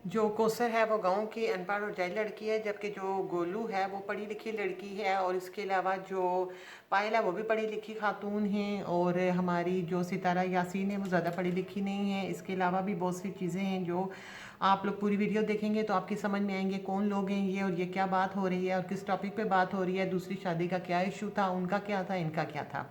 जो कौसर है वो गांव की अनपढ़ और जाहिल लड़की है, जबकि जो गोलू है वो पढ़ी लिखी लड़की है। और इसके अलावा जो पायल है वो भी पढ़ी लिखी खातून हैं। और हमारी जो सितारा यासीन है वो ज़्यादा पढ़ी लिखी नहीं है। इसके अलावा भी बहुत सी चीज़ें हैं जो आप लोग पूरी वीडियो देखेंगे तो आपकी समझ में आएंगे कौन लोग हैं ये, और ये क्या बात हो रही है और किस टॉपिक पे बात हो रही है। दूसरी शादी का क्या इशू था, उनका क्या था, इनका क्या था।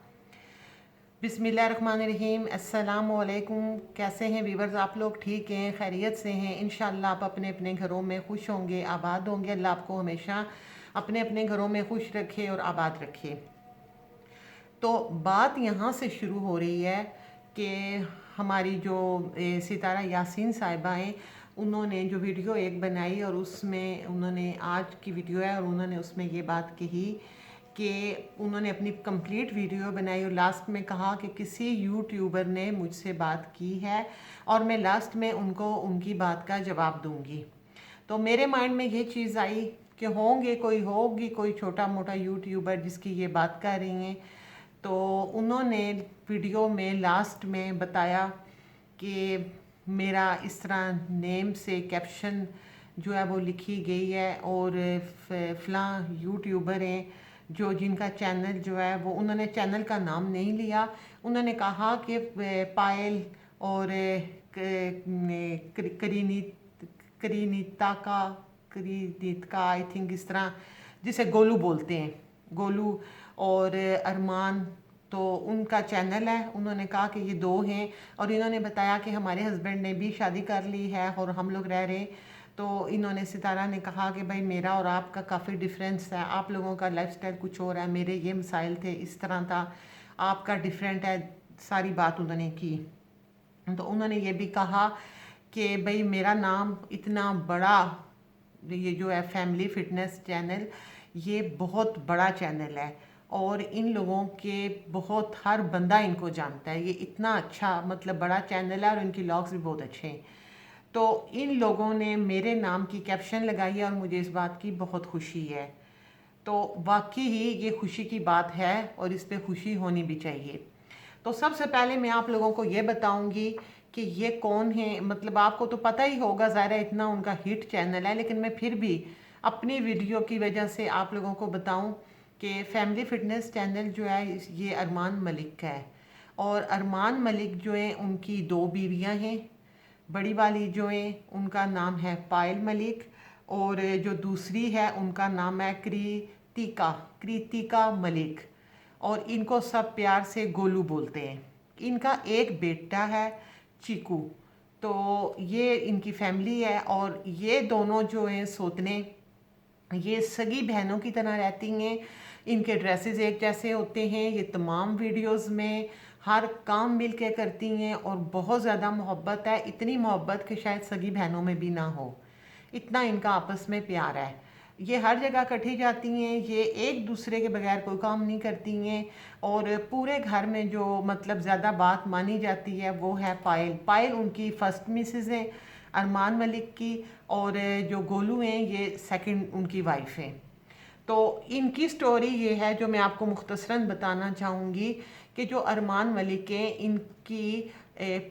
बिस्मिल्लाहिर्रहमानिर्रहीम, अस्सलाम वालेकुम। कैसे हैं वीवर्स, आप लोग ठीक हैं, खैरियत से हैं? इंशाल्लाह आप अपने अपने घरों में खुश होंगे, आबाद होंगे। अल्लाह आपको हमेशा अपने अपने घरों में खुश रखे और आबाद रखे। तो बात यहाँ से शुरू हो रही है कि हमारी जो सितारा यासीन साहिबा हैं, उन्होंने जो वीडियो एक बनाई और उसमें उन्होंने, आज की वीडियो है और उन्होंने उसमें ये बात कही कि उन्होंने अपनी कंप्लीट वीडियो बनाई और लास्ट में कहा कि किसी यूट्यूबर ने मुझसे बात की है और मैं लास्ट में उनको उनकी बात का जवाब दूंगी। तो मेरे माइंड में ये चीज़ आई कि होगी कोई छोटा मोटा यूट्यूबर जिसकी ये बात कर रही हैं। तो उन्होंने वीडियो में लास्ट में बताया कि मेरा इस तरह नेम से कैप्शन जो है वो लिखी गई है और फ़लाँ यूट्यूबर हैं जो जिनका चैनल जो है वो, उन्होंने चैनल का नाम नहीं लिया। उन्होंने कहा कि पायल और करीनी करीनीता का करीनीत का आई थिंक इस तरह, जिसे गोलू बोलते हैं, गोलू और अरमान, तो उनका चैनल है। उन्होंने कहा कि ये दो हैं और इन्होंने बताया कि हमारे हस्बैंड ने भी शादी कर ली है और हम लोग रह रहे। तो इन्होंने, सितारा ने कहा कि भाई मेरा और आपका काफ़ी डिफरेंस है, आप लोगों का लाइफस्टाइल कुछ और है, मेरे ये मसाइल थे, इस तरह था, आपका डिफरेंट है। सारी बात उन्होंने की। तो उन्होंने ये भी कहा कि भाई मेरा नाम इतना बड़ा, ये जो है फैमिली फिटनेस चैनल, ये बहुत बड़ा चैनल है और इन लोगों के बहुत, हर बंदा इनको जानता है। ये इतना अच्छा मतलब बड़ा चैनल है और इनकी व्लॉग्स भी बहुत अच्छे हैं। तो इन लोगों ने मेरे नाम की कैप्शन लगाई है और मुझे इस बात की बहुत खुशी है। तो वाकई ही ये खुशी की बात है और इस पे खुशी होनी भी चाहिए। तो सबसे पहले मैं आप लोगों को ये बताऊंगी कि ये कौन है। मतलब आपको तो पता ही होगा, ज़ाहिर है इतना उनका हिट चैनल है, लेकिन मैं फिर भी अपनी वीडियो की वजह से आप लोगों को बताऊं कि फैमिली फिटनेस चैनल जो है ये अरमान मलिक का है। और अरमान मलिक जो है उनकी दो बीवियां हैं। बड़ी वाली जो है उनका नाम है पायल मलिक और जो दूसरी है उनका नाम है कृतिका कृतिका मलिक। और इनको सब प्यार से गोलू बोलते हैं। इनका एक बेटा है चीकू। तो ये इनकी फैमिली है और ये दोनों जो हैं सोतने, ये सगी बहनों की तरह रहती हैं। इनके ड्रेसेस एक जैसे होते हैं। ये तमाम वीडियोस में हर काम मिल के करती हैं और बहुत ज़्यादा मोहब्बत है, इतनी मोहब्बत कि शायद सगी बहनों में भी ना हो, इतना इनका आपस में प्यार है। ये हर जगह इकट्ठी जाती हैं, ये एक दूसरे के बगैर कोई काम नहीं करती हैं। और पूरे घर में जो मतलब ज़्यादा बात मानी जाती है वो है पायल। पायल उनकी फ़र्स्ट मिसेस हैं अरमान मलिक की, और जो गोलू हैं ये सेकंड उनकी वाइफ हैं। तो इनकी स्टोरी ये है जो मैं आपको मुख्तसरन बताना चाहूँगी कि जो अरमान मलिक हैं, इनकी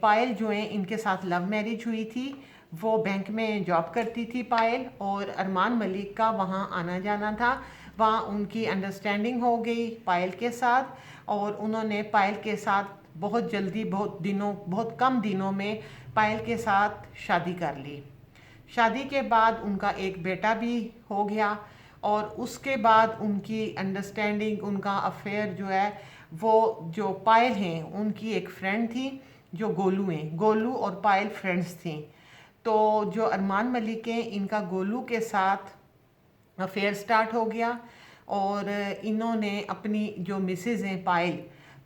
पायल जो है इनके साथ लव मैरिज हुई थी। वो बैंक में जॉब करती थी पायल, और अरमान मलिक का वहाँ आना जाना था। वहाँ उनकी अंडरस्टैंडिंग हो गई पायल के साथ और उन्होंने पायल के साथ बहुत जल्दी, बहुत कम दिनों में पायल के साथ शादी कर ली। शादी के बाद उनका एक बेटा भी हो गया और उसके बाद उनकी अंडरस्टैंडिंग, उनका अफेयर जो है, वो जो पायल हैं उनकी एक फ्रेंड थी जो गोलू हैं। गोलू और पायल फ्रेंड्स थी। तो जो अरमान मलिक हैं इनका गोलू के साथ अफेयर स्टार्ट हो गया और इन्होंने अपनी जो मिसेज़ हैं पायल,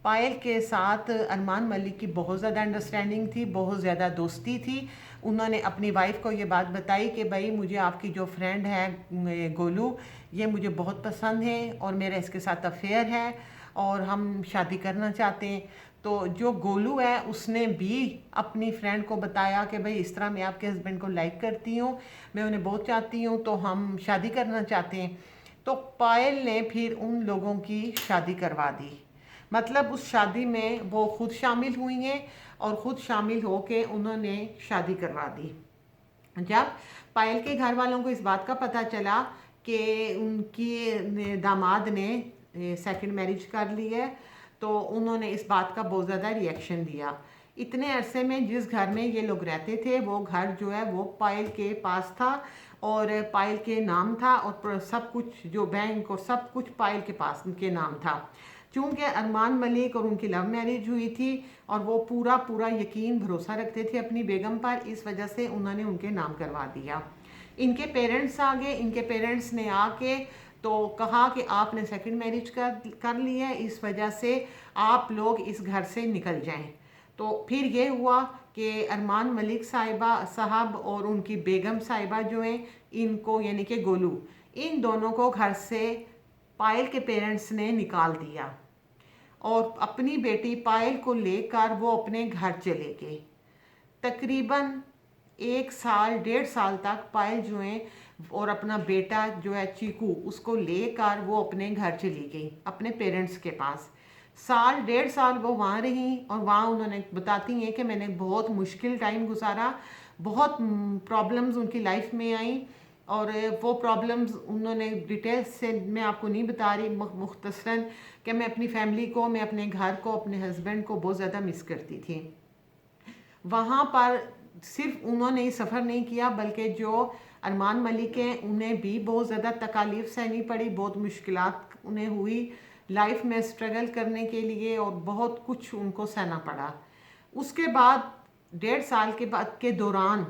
पायल के साथ अरमान मलिक की बहुत ज़्यादा अंडरस्टैंडिंग थी, बहुत ज़्यादा दोस्ती थी। उन्होंने अपनी वाइफ को ये बात बताई कि भाई मुझे आपकी जो फ्रेंड है गोलू, ये मुझे बहुत पसंद है और मेरा इसके साथ अफेयर है और हम शादी करना चाहते हैं। तो जो गोलू है उसने भी अपनी फ्रेंड को बताया कि भाई इस तरह मैं आपके हस्बैंड को लाइक करती हूँ, मैं उन्हें बहुत चाहती हूँ, तो हम शादी करना चाहते हैं। तो पायल ने फिर उन लोगों की शादी करवा दी। मतलब उस शादी में वो खुद शामिल हुई हैं और ख़ुद शामिल होकर उन्होंने शादी करवा दी। जब पायल के घर वालों को इस बात का पता चला कि उनकी दामाद ने सेकंड मैरिज कर ली है, तो उन्होंने इस बात का बहुत ज़्यादा रिएक्शन दिया। इतने अरसे में जिस घर में ये लोग रहते थे वो घर जो है वो पायल के पास था और पायल के नाम था, और सब कुछ जो बैंक और सब कुछ पायल के पास उनके नाम था। चूँकि अरमान मलिक और उनकी लव मैरिज हुई थी और वो पूरा पूरा यकीन भरोसा रखते थे अपनी बेगम पर, इस वजह से उन्होंने उनके नाम करवा दिया। इनके पेरेंट्स आ गए, इनके पेरेंट्स ने आके तो कहा कि आपने सेकंड मैरिज कर ली है, इस वजह से आप लोग इस घर से निकल जाएं। तो फिर ये हुआ कि अरमान मलिक साहब और उनकी बेगम साहिबा जो हैं, इनको यानी कि गोलू, इन दोनों को घर से पायल के पेरेंट्स ने निकाल दिया और अपनी बेटी पायल को लेकर वो अपने घर चले गए। तकरीबन 1 साल 1.5 साल तक पायल जो है और अपना बेटा जो है चीकू, उसको लेकर वो अपने घर चली गई अपने पेरेंट्स के पास। 1.5 साल वो वहाँ रही और वहाँ उन्होंने बताती हैं कि मैंने बहुत मुश्किल टाइम गुजारा, बहुत प्रॉब्लम्स उनकी लाइफ में आई, और वो प्रॉब्लम्स उन्होंने डिटेल्स से मैं आपको नहीं बता रही, मुख्तसरन कि मैं अपनी फैमिली को, मैं अपने घर को, अपने हस्बैंड को बहुत ज़्यादा मिस करती थी। वहाँ पर सिर्फ उन्होंने ही सफ़र नहीं किया बल्कि जो अरमान मलिक हैं उन्हें भी बहुत ज़्यादा तकालीफ सहनी पड़ी, बहुत मुश्किलात उन्हें हुई लाइफ में स्ट्रगल करने के लिए, और बहुत कुछ उनको सहना पड़ा। उसके बाद 1.5 साल के दौरान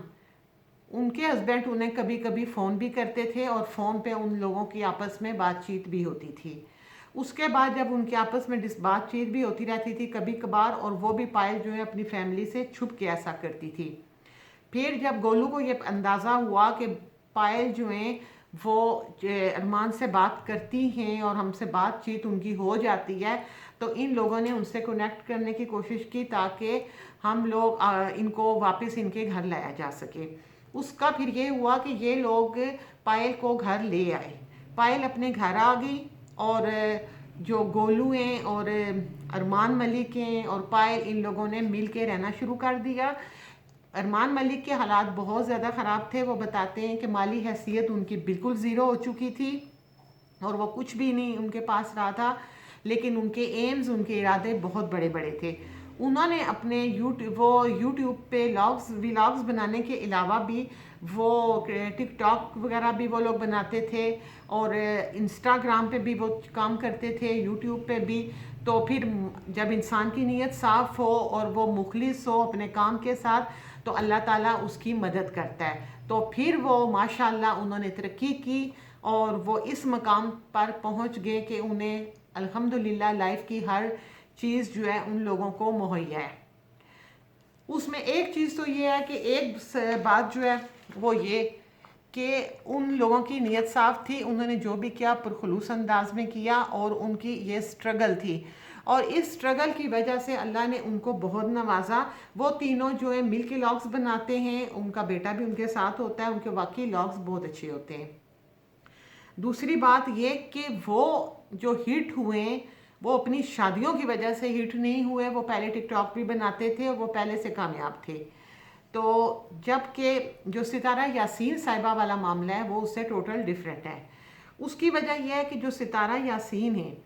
उनके हस्बैंड उन्हें कभी कभी फ़ोन भी करते थे और फ़ोन पे उन लोगों की आपस में बातचीत भी होती थी। उसके बाद जब उनके आपस में बातचीत भी होती रहती थी कभी कभार, और वो भी पायल जो है अपनी फैमिली से छुप के ऐसा करती थी। फिर जब गोलू को ये अंदाज़ा हुआ कि पायल जो है वो अरमान से बात करती हैं और हमसे बातचीत उनकी हो जाती है, तो इन लोगों ने उनसे कनेक्ट करने की कोशिश की ताकि हम लोग इनको वापस इनके घर लाया जा सके। उसका फिर ये हुआ कि ये लोग पायल को घर ले आए, पायल अपने घर आ गई, और जो गोलू हैं और अरमान मलिक हैं और पायल, इन लोगों ने मिल के रहना शुरू कर दिया। अरमान मलिक के हालात बहुत ज़्यादा ख़राब थे। वो बताते हैं कि माली हैसियत उनकी बिल्कुल ज़ीरो हो चुकी थी और वो कुछ भी नहीं उनके पास रहा था, लेकिन उनके एम्स, उनके इरादे बहुत बड़े बड़े थे। उन्होंने अपने यूट्यूब पे व्लॉग्स बनाने के अलावा भी वो टिकटॉक वगैरह भी वो लोग बनाते थे, और इंस्टाग्राम पे भी वो काम करते थे, यूट्यूब पे भी। तो फिर जब इंसान की नीयत साफ़ हो और वो मुखलिस हो अपने काम के साथ, तो अल्लाह ताला उसकी मदद करता है। तो फिर वो माशाल्लाह उन्होंने तरक्की की और वो इस मकाम पर पहुंच गए कि उन्हें अल्हम्दुलिल्लाह लाइफ की हर चीज़ जो है उन लोगों को मुहैया है। उसमें एक चीज़ तो ये है कि एक बात जो है वो ये कि उन लोगों की नीयत साफ़ थी, उन्होंने जो भी किया पुरखुलूस अंदाज में किया, और उनकी ये स्ट्रगल थी, और इस स्ट्रगल की वजह से अल्लाह ने उनको बहुत नवाजा। वो तीनों जो है मिल के व्लॉग्स बनाते हैं, उनका बेटा भी उनके साथ होता है, उनके वाकई व्लॉग्स बहुत अच्छे होते हैं। दूसरी बात ये कि वो जो हिट हुए वो अपनी शादियों की वजह से हिट नहीं हुए, वो पहले टिकटॉक भी बनाते थे और वो पहले से कामयाब थे। तो जबकि जो सितारा यासीन साहिबा वाला मामला है वो उससे टोटल डिफरेंट है। उसकी वजह यह है कि जो सितारा यासीन है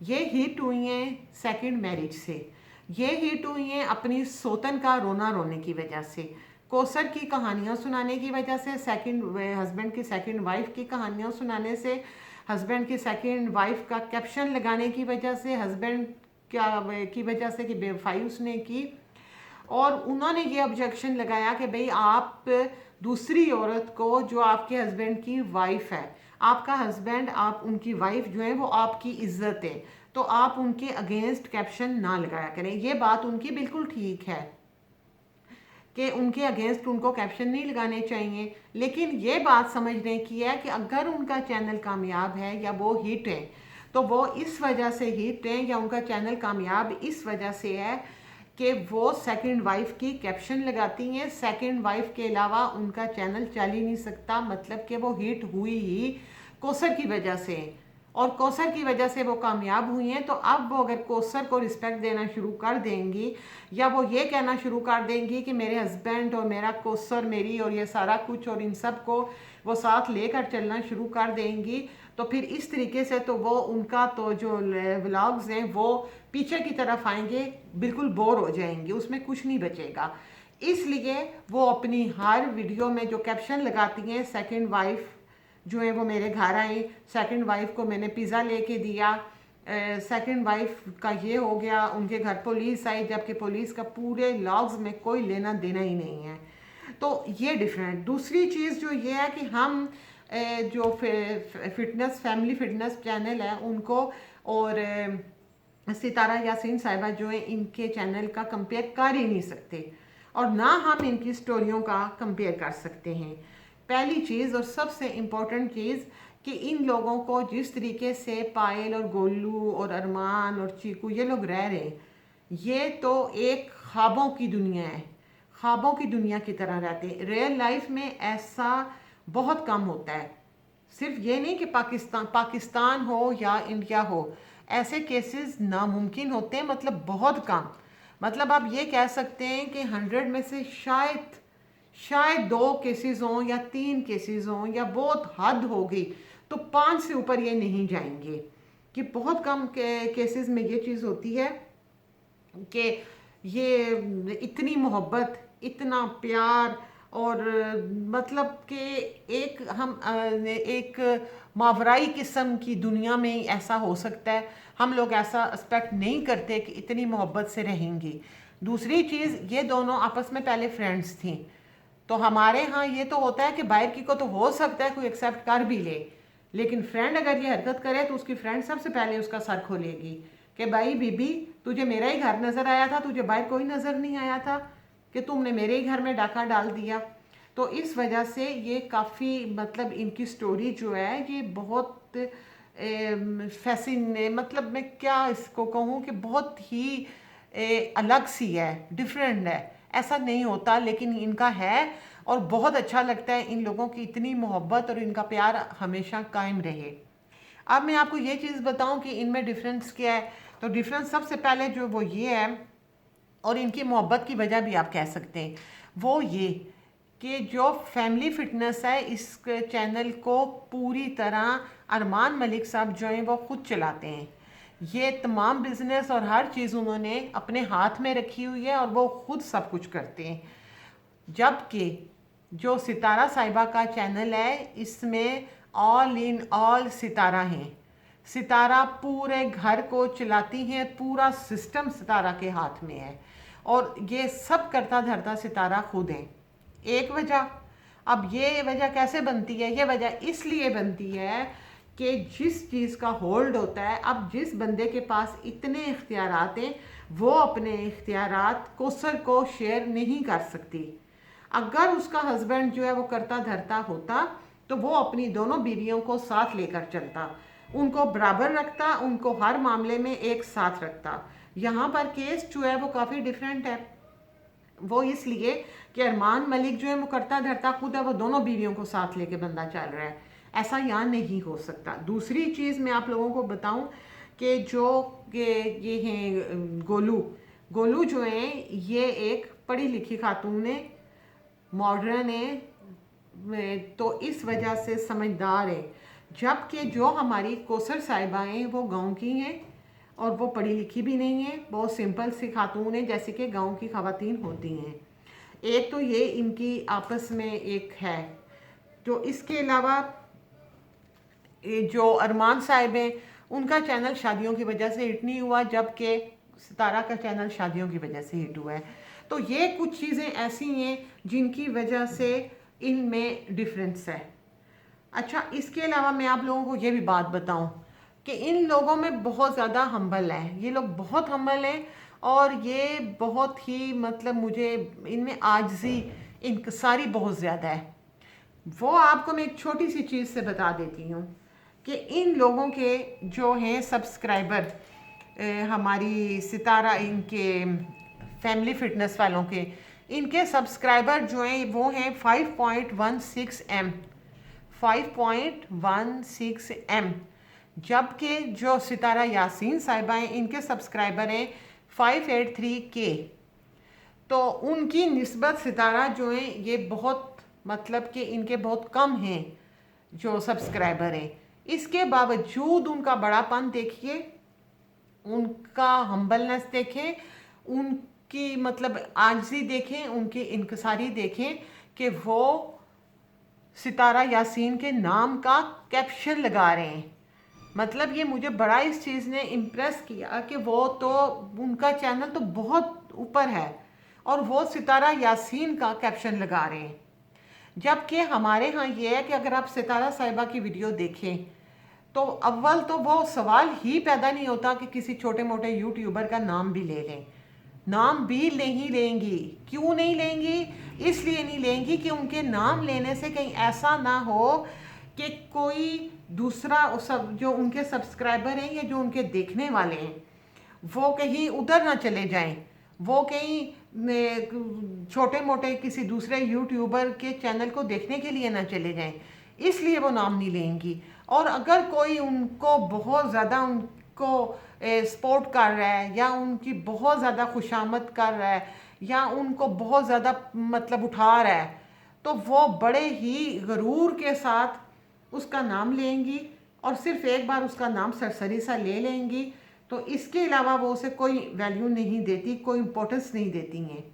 ये हिट हुई हैं सेकंड मैरिज से, ये हिट हुई हैं अपनी सोतन का रोना रोने की वजह से, कौसर की कहानियाँ सुनाने की वजह से, सेकंड हस्बैंड की सेकंड वाइफ की कहानियाँ सुनाने से, हस्बैंड की सेकंड वाइफ का कैप्शन लगाने की वजह से, हस्बैंड की वजह से कि बेवफाई उसने की। और उन्होंने ये ऑब्जेक्शन लगाया कि भाई आप दूसरी औरत को जो आपके हस्बैंड की वाइफ है, आपका हस्बैंड, आप उनकी वाइफ जो है वो आपकी इज्जत है, तो आप उनके अगेंस्ट कैप्शन ना लगाया करें। ये बात उनकी बिल्कुल ठीक है कि उनके अगेंस्ट उनको कैप्शन नहीं लगाने चाहिए, लेकिन ये बात समझने की है कि अगर उनका चैनल कामयाब है या वो हिट है तो वो इस वजह से हिट है, या उनका चैनल कामयाब इस वजह से है कि वो सेकंड वाइफ की कैप्शन लगाती हैं। सेकंड वाइफ के अलावा उनका चैनल चल ही नहीं सकता, मतलब कि वो हिट हुई ही कौसर की वजह से। और कौसर की वजह से वो कामयाब हुई हैं। तो अब वो अगर कौसर को रिस्पेक्ट देना शुरू कर देंगी या वो ये कहना शुरू कर देंगी कि मेरे हस्बैंड और मेरा कौसर मेरी और ये सारा कुछ और इन सब को वो साथ लेकर चलना शुरू कर देंगी, तो फिर इस तरीके से तो वो उनका तो जो व्लॉग्स हैं वो पीछे की तरफ आएंगे, बिल्कुल बोर हो जाएंगे, उसमें कुछ नहीं बचेगा। इसलिए वो अपनी हर वीडियो में जो कैप्शन लगाती हैं, सेकंड वाइफ जो है वो मेरे घर आई, सेकंड वाइफ को मैंने पिज़्ज़ा लेके दिया, सेकंड वाइफ का ये हो गया, उनके घर पुलिस आई, जबकि पुलिस का पूरे लॉग्स में कोई लेना देना ही नहीं है। तो ये डिफरेंट। दूसरी चीज़ जो ये है कि हम जो फिटनेस फैमिली फिटनेस चैनल है उनको और सितारा यासीन साहिबा जो है इनके चैनल का कंपेयर कर ही नहीं सकते, और ना हम इनकी स्टोरियों का कंपेयर कर सकते हैं। पहली चीज़ और सबसे इम्पोर्टेंट चीज़ कि इन लोगों को जिस तरीके से पायल और गोलू और अरमान और चीकू ये लोग रह रहे हैं, ये तो एक ख्वाबों की दुनिया है, ख्वाबों की दुनिया की तरह रहते हैं। रियल लाइफ में ऐसा बहुत कम होता है। सिर्फ ये नहीं कि पाकिस्तान हो या इंडिया हो, ऐसे केसेस नामुमकिन होते हैं, मतलब बहुत कम। मतलब आप ये कह सकते हैं कि 100 में से शायद 2 केसेस हों या 3 केसेस हों, या बहुत हद हो गई तो 5 से ऊपर ये नहीं जाएंगे। कि बहुत कम केसेस में ये चीज़ होती है कि ये इतनी मोहब्बत, इतना प्यार, और मतलब कि एक मावराई किस्म की दुनिया में ऐसा हो सकता है। हम लोग ऐसा एक्सपेक्ट नहीं करते कि इतनी मोहब्बत से रहेंगी। दूसरी चीज़, ये दोनों आपस में पहले फ्रेंड्स थी, तो हमारे यहाँ ये तो होता है कि बाहर की को तो हो सकता है कोई एक्सेप्ट कर भी ले, लेकिन फ्रेंड अगर ये हरकत करे तो उसकी फ्रेंड सबसे पहले उसका सर खोलेगी कि भाई बीबी, तुझे मेरा ही घर नज़र आया था, तुझे बाहर कोई नज़र नहीं आया था, कि तुमने मेरे ही घर में डाका डाल दिया। तो इस वजह से ये काफ़ी मतलब इनकी स्टोरी जो है ये बहुत फैसिने, मतलब मैं क्या इसको कहूँ कि बहुत ही अलग सी है, डिफरेंट है। ऐसा नहीं होता लेकिन इनका है, और बहुत अच्छा लगता है इन लोगों की इतनी मोहब्बत और इनका प्यार हमेशा कायम रहे। अब मैं आपको ये चीज़ बताऊं कि इनमें डिफरेंस क्या है। तो डिफरेंस सबसे पहले जो वो ये है, और इनकी मोहब्बत की वजह भी आप कह सकते हैं, वो ये कि जो फैमिली फिटनेस है इस चैनल को पूरी तरह अरमान मलिक साहब जो हैं वो खुद चलाते हैं। ये तमाम बिजनेस और हर चीज़ उन्होंने अपने हाथ में रखी हुई है और वो खुद सब कुछ करते हैं। जबकि जो सितारा साहिबा का चैनल है इसमें ऑल इन ऑल सितारा हैं, सितारा पूरे घर को चलाती हैं, पूरा सिस्टम सितारा के हाथ में है, और ये सब करता धरता सितारा खुद हैं। एक वजह, अब ये वजह कैसे बनती है? ये वजह इसलिए बनती है कि जिस चीज़ का होल्ड होता है, अब जिस बंदे के पास इतने इख्तियारात हैं वो अपने इख्तियारात कौसर को शेयर नहीं कर सकती। अगर उसका हस्बैंड जो है वो करता धरता होता तो वो अपनी दोनों बीवियों को साथ लेकर चलता, उनको बराबर रखता, उनको हर मामले में एक साथ रखता। यहाँ पर केस जो है वो काफ़ी डिफरेंट है। वो इसलिए कि अरमान मलिक जो है वो करता धरता खुद है, वो दोनों बीवियों को साथ लेके बंदा चल रहा है। ऐसा यहाँ नहीं हो सकता। दूसरी चीज़ मैं आप लोगों को बताऊं कि जो ये हैं गोलू जो हैं ये एक पढ़ी लिखी खातून है, मॉडर्न है, तो इस वजह से समझदार है। जबकि जो हमारी कौसर साहिबा हैं वो गांव की हैं और वो पढ़ी लिखी भी नहीं है, बहुत सिंपल सी खातून है जैसे कि गांव की ख़वातीन होती हैं। एक तो ये इनकी आपस में एक है। तो इसके अलावा जो अरमान साहिब हैं उनका चैनल शादियों की वजह से हिट नहीं हुआ, जबकि सितारा का चैनल शादियों की वजह से हिट हुआ है। तो ये कुछ चीज़ें ऐसी हैं जिनकी वजह से इनमें डिफरेंस है। अच्छा, इसके अलावा मैं आप लोगों को ये भी बात बताऊं कि इन लोगों में बहुत ज़्यादा हम्बल है, ये लोग बहुत हम्बल हैं, और ये बहुत ही मतलब मुझे इनमें आजिज़ी इंकसारी बहुत ज़्यादा है। वो आपको मैं एक छोटी सी चीज़ से बता देती हूँ कि इन लोगों के जो हैं सब्सक्राइबर, हमारी सितारा इनके फैमिली फिटनेस वालों के, इनके सब्सक्राइबर जो हैं वो हैं 5.16 M, 5.16 M, जबकि जो सितारा यासीन साहिबा हैं इनके सब्सक्राइबर हैं 583K। तो उनकी निस्बत सितारा जो हैं ये बहुत मतलब कि इनके बहुत कम हैं जो सब्सक्राइबर हैं। इसके बावजूद उनका बड़ापन देखिए, उनका हम्बलनेस देखें, उनकी मतलब आजिज़ी देखें, उनकी इनकिसारी देखें कि वो सितारा यासीन के नाम का कैप्शन लगा रहे हैं। मतलब ये मुझे बड़ा इस चीज़ ने इम्प्रेस किया कि वो तो उनका चैनल तो बहुत ऊपर है और वो सितारा यासीन का कैप्शन लगा रहे हैं। जबकि हमारे यहाँ ये है कि अगर आप सितारा साहिबा की वीडियो देखें तो अव्वल तो वो सवाल ही पैदा नहीं होता कि किसी छोटे मोटे यूट्यूबर का नाम भी ले लें। नाम भी नहीं लेंगी। क्यों नहीं लेंगी? इसलिए नहीं लेंगी कि उनके नाम लेने से कहीं ऐसा ना हो कि कोई दूसरा सब जो उनके सब्सक्राइबर हैं या जो उनके देखने वाले हैं वो कहीं उधर ना चले जाएं, वो कहीं छोटे मोटे किसी दूसरे यूट्यूबर के चैनल को देखने के लिए ना चले जाएं, इसलिए वो नाम नहीं लेंगी। और अगर कोई उनको बहुत ज़्यादा उनको सपोर्ट कर रहा है या उनकी बहुत ज़्यादा खुशामद कर रहा है या उनको बहुत ज़्यादा मतलब उठा रहा है तो वो बड़े ही गरूर के साथ उसका नाम लेंगी और सिर्फ एक बार उसका नाम सरसरी सा ले लेंगी। तो इसके अलावा वो उसे कोई वैल्यू नहीं देती, कोई इम्पोर्टेंस नहीं देती हैं।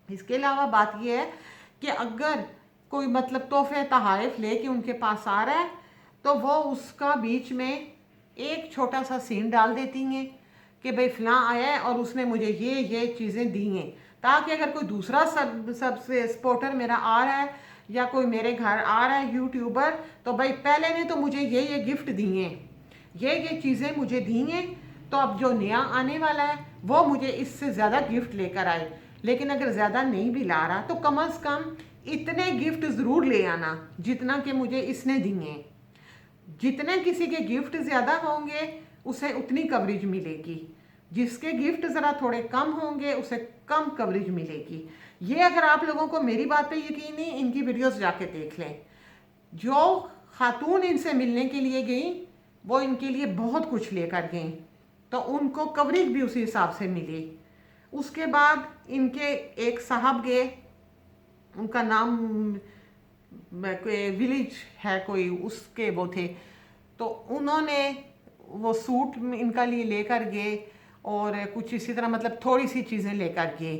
इसके अलावा बात यह है कि अगर कोई मतलब तोहफे तहाइफ लेके उनके पास आ रहा है तो वो उसका बीच में एक छोटा सा सीन डाल देती हैं कि भाई फ़लाँ आया है और उसने मुझे ये चीज़ें दी हैं, ताकि अगर कोई दूसरा सबसे सपोर्टर मेरा आ रहा है या कोई मेरे घर आ रहा है यूट्यूबर तो भाई पहले ने तो मुझे ये गिफ्ट दिए हैं, ये चीज़ें मुझे दी हैं, तो अब जो नया आने वाला है वो मुझे इससे ज़्यादा गिफ्ट लेकर आए। लेकिन अगर ज़्यादा नहीं भी ला रहा तो कम अज़ कम इतने गिफ्ट ज़रूर ले आना जितना कि मुझे इसने दिए हैं। जितने किसी के गिफ्ट ज़्यादा होंगे उसे उतनी कवरेज मिलेगी, जिसके गिफ्ट ज़रा थोड़े कम होंगे उसे कम कवरेज मिलेगी। ये अगर आप लोगों को मेरी बात पे यकीन नहीं, इनकी वीडियोस जाके देख लें। जो खातून इनसे मिलने के लिए गई वो इनके लिए बहुत कुछ लेकर गई, तो उनको कवरेज भी उसी हिसाब से मिली। उसके बाद इनके एक साहब गए, उनका नाम कोई विलेज है कोई, उसके वो थे, तो उन्होंने वो सूट इनका लिए लेकर गए और कुछ इसी तरह मतलब थोड़ी सी चीज़ें लेकर गए।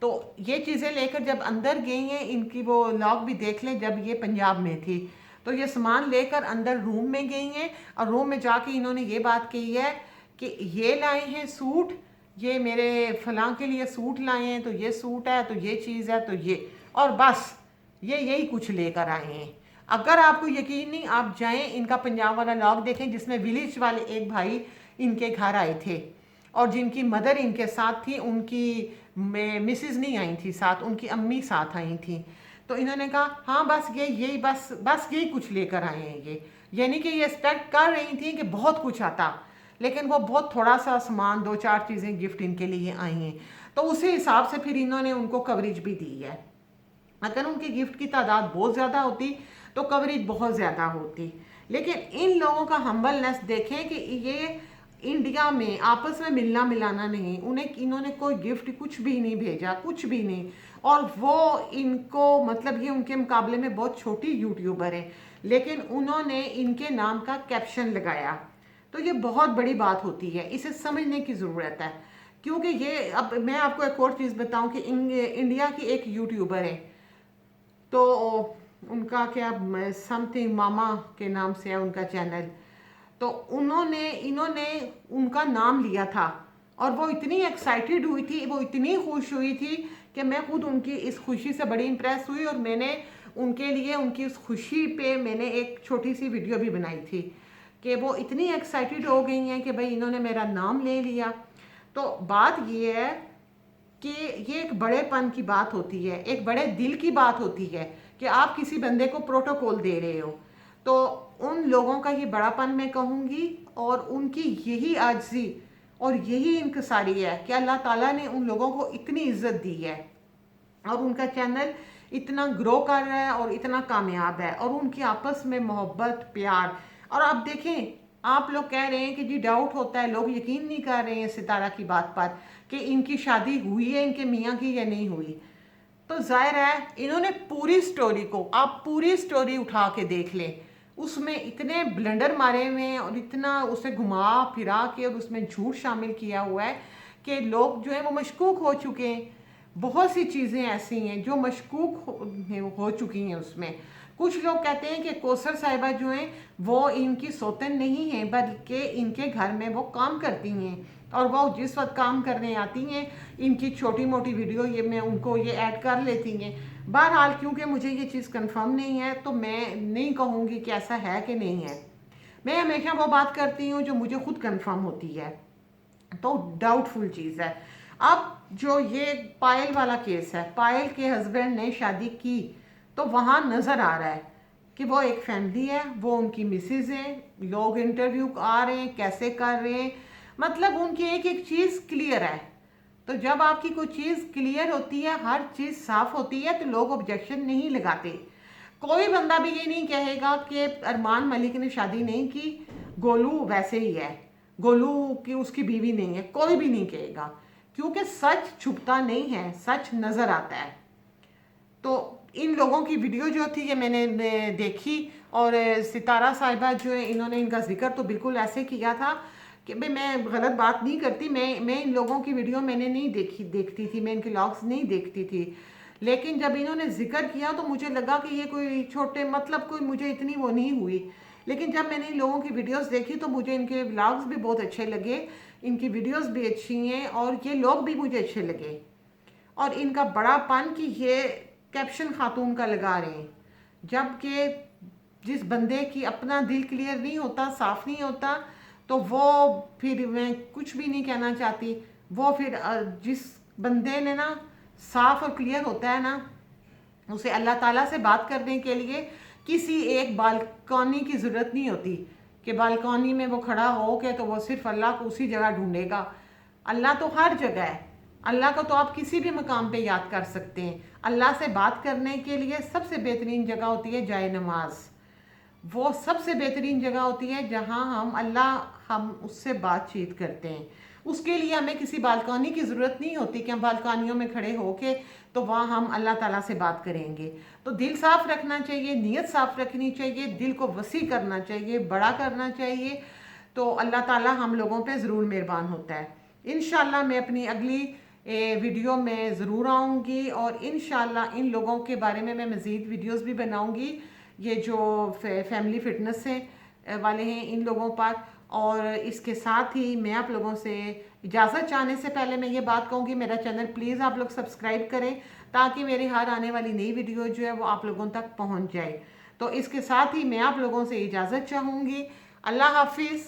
तो ये चीज़ें लेकर जब अंदर गई हैं, इनकी वो लॉग भी देख लें, जब ये पंजाब में थी तो ये सामान लेकर अंदर रूम में गई हैं और रूम में जाके इन्होंने ये बात कही है कि ये लाए हैं सूट, ये मेरे फलां के लिए सूट लाए हैं, तो ये सूट है, तो ये चीज़ है, तो ये, और बस ये यही कुछ लेकर आए हैं। अगर आपको यकीन नहीं, आप जाएं इनका पंजाब वाला लॉग देखें जिसमें विलेज वाले एक भाई इनके घर आए थे और जिनकी मदर इनके साथ थी, उनकी मिसेस नहीं आई थी साथ, उनकी अम्मी साथ आई थी। तो इन्होंने कहा हाँ बस यही बस यही कुछ लेकर आए हैं ये, यानी कि ये एक्सपेक्ट कर रही थी कि बहुत कुछ आता, लेकिन वो बहुत थोड़ा सा सामान, 2-4 चीज़ें गिफ्ट इनके लिए आई हैं। तो उसी हिसाब से फिर इन्होंने उनको कवरेज भी दी है। अगर उनकी गिफ्ट की तादाद बहुत ज़्यादा होती तो कवरेज बहुत ज़्यादा होती। लेकिन इन लोगों का हम्बलनेस देखें कि ये इंडिया में आपस में मिलना मिलाना नहीं, उन्हें इन्होंने कोई गिफ्ट कुछ भी नहीं भेजा, कुछ भी नहीं। और वो इनको मतलब ये उनके मुकाबले में बहुत छोटी यूट्यूबर है, लेकिन उन्होंने इनके नाम का कैप्शन लगाया। तो ये बहुत बड़ी बात होती है, इसे समझने की ज़रूरत है। क्योंकि ये, अब मैं आपको एक और चीज़ बताऊं कि इंडिया की एक यूट्यूबर है, तो उनका क्या समथिंग मामा के नाम से है उनका चैनल, तो इन्होंने उनका नाम लिया था और वो इतनी एक्साइटेड हुई थी, वो इतनी खुश हुई थी कि मैं खुद उनकी इस खुशी से बड़ी इम्प्रेस हुई और मैंने उनके लिए उनकी उस खुशी पे मैंने एक छोटी सी वीडियो भी बनाई थी कि वो इतनी एक्साइटेड हो गई हैं कि भाई इन्होंने मेरा नाम ले लिया। तो बात ये है कि ये एक बड़ेपन की बात होती है, एक बड़े दिल की बात होती है कि आप किसी बंदे को प्रोटोकॉल दे रहे हो। तो उन लोगों का ये बड़ापन मैं कहूँगी और उनकी यही आजिज़ी और यही इंकिसारी है कि अल्लाह ताला ने उन लोगों को इतनी इज्जत दी है और उनका चैनल इतना ग्रो कर रहा है और इतना कामयाब है और उनकी आपस में मोहब्बत, प्यार। और आप देखें आप लोग कह रहे हैं कि जी डाउट होता है, लोग यकीन नहीं कर रहे हैं सितारा की बात पर कि इनकी शादी हुई है इनके मियाँ की या नहीं हुई। तो जाहिर है इन्होंने पूरी स्टोरी को, आप पूरी स्टोरी उठा के देख लें, उसमें इतने ब्लंडर मारे हुए हैं और इतना उसे घुमा फिरा के और उसमें झूठ शामिल किया हुआ है कि लोग जो है वो मशकूक हो चुके हैं। बहुत सी चीज़ें ऐसी हैं जो मशकूक हो चुकी हैं उसमें। कुछ लोग कहते हैं कि कौसर साहिबा जो हैं वो इनकी सौतन नहीं है, बल्कि इनके घर में वो काम करती हैं और वो जिस वक्त काम करने आती हैं इनकी छोटी मोटी वीडियो ये मैं उनको ये ऐड कर लेती हैं। बहरहाल क्योंकि मुझे ये चीज़ कंफर्म नहीं है तो मैं नहीं कहूँगी कि ऐसा है कि नहीं है। मैं हमेशा वो बात करती हूँ जो मुझे खुद कंफर्म होती है, तो डाउटफुल चीज़ है। अब जो ये पायल वाला केस है, पायल के हस्बैंड ने शादी की तो वहाँ नज़र आ रहा है कि वो एक फैमिली है, वो उनकी मिसेज है, लोग इंटरव्यू आ रहे हैं कैसे कर रहे हैं, मतलब उनकी एक एक चीज़ क्लियर है। तो जब आपकी कोई चीज़ क्लियर होती है, हर चीज़ साफ होती है, तो लोग ऑब्जेक्शन नहीं लगाते। कोई बंदा भी ये नहीं कहेगा कि अरमान मलिक ने शादी नहीं की, गोलू वैसे ही है, गोलू की उसकी बीवी नहीं है, कोई भी नहीं कहेगा, क्योंकि सच छुपता नहीं है, सच नज़र आता है। तो इन लोगों की वीडियो जो थी ये मैंने देखी और सितारा साहिबा जो है इन्होंने इनका जिक्र तो बिल्कुल ऐसे किया था कि भाई मैं गलत बात नहीं करती, मैं इन लोगों की वीडियो मैंने नहीं देखती थी, मैं इनके व्लॉग्स नहीं देखती थी, लेकिन जब इन्होंने जिक्र किया तो मुझे लगा कि ये कोई छोटे मतलब कोई मुझे इतनी वो नहीं हुई। लेकिन जब मैंने इन लोगों की वीडियोस देखी तो मुझे इनके व्लॉग्स भी बहुत अच्छे लगे, इनकी वीडियोस भी अच्छी हैं और ये लोग भी मुझे अच्छे लगे। और इनका बड़ापन कि ये कैप्शन खातून का लगा रहे हैं, जबकि जिस बंदे की अपना दिल क्लियर नहीं होता, साफ नहीं होता, तो वो फिर मैं कुछ भी नहीं कहना चाहती, वो फिर जिस बंदे ने ना साफ और क्लियर होता है ना, उसे अल्लाह ताला से बात करने के लिए किसी एक बालकनी की ज़रूरत नहीं होती कि बालकनी में वो खड़ा हो के तो वो सिर्फ अल्लाह को उसी जगह ढूंढेगा। अल्लाह तो हर जगह है, अल्लाह को तो आप किसी भी मकाम पे याद कर सकते हैं। अल्लाह से बात करने के लिए सबसे बेहतरीन जगह होती है जाए नमाज, वो सबसे बेहतरीन जगह होती है जहाँ हम उससे बातचीत करते हैं। उसके लिए हमें किसी बालकनी की ज़रूरत नहीं होती कि हम बालकनियों में खड़े होके तो वहाँ हम अल्लाह ताला से बात करेंगे। तो दिल साफ़ रखना चाहिए, नीयत साफ़ रखनी चाहिए, दिल को वसी करना चाहिए, बड़ा करना चाहिए, तो अल्लाह ताला हम लोगों पे ज़रूर मेहरबान होता है। इंशाल्लाह मैं अपनी अगली वीडियो में ज़रूर आऊँगी और इंशाल्लाह इन लोगों के बारे में मैं मज़ीद वीडियोस भी बनाऊँगी, ये जो फैमिली फ़िटनेस से वाले हैं इन लोगों पर। और इसके साथ ही मैं आप लोगों से इजाज़त चाहने से पहले मैं ये बात कहूँगी, मेरा चैनल प्लीज़ आप लोग सब्सक्राइब करें ताकि मेरी हर आने वाली नई वीडियो जो है वो आप लोगों तक पहुँच जाए। तो इसके साथ ही मैं आप लोगों से इजाज़त चाहूँगी। अल्लाह हाफिज़।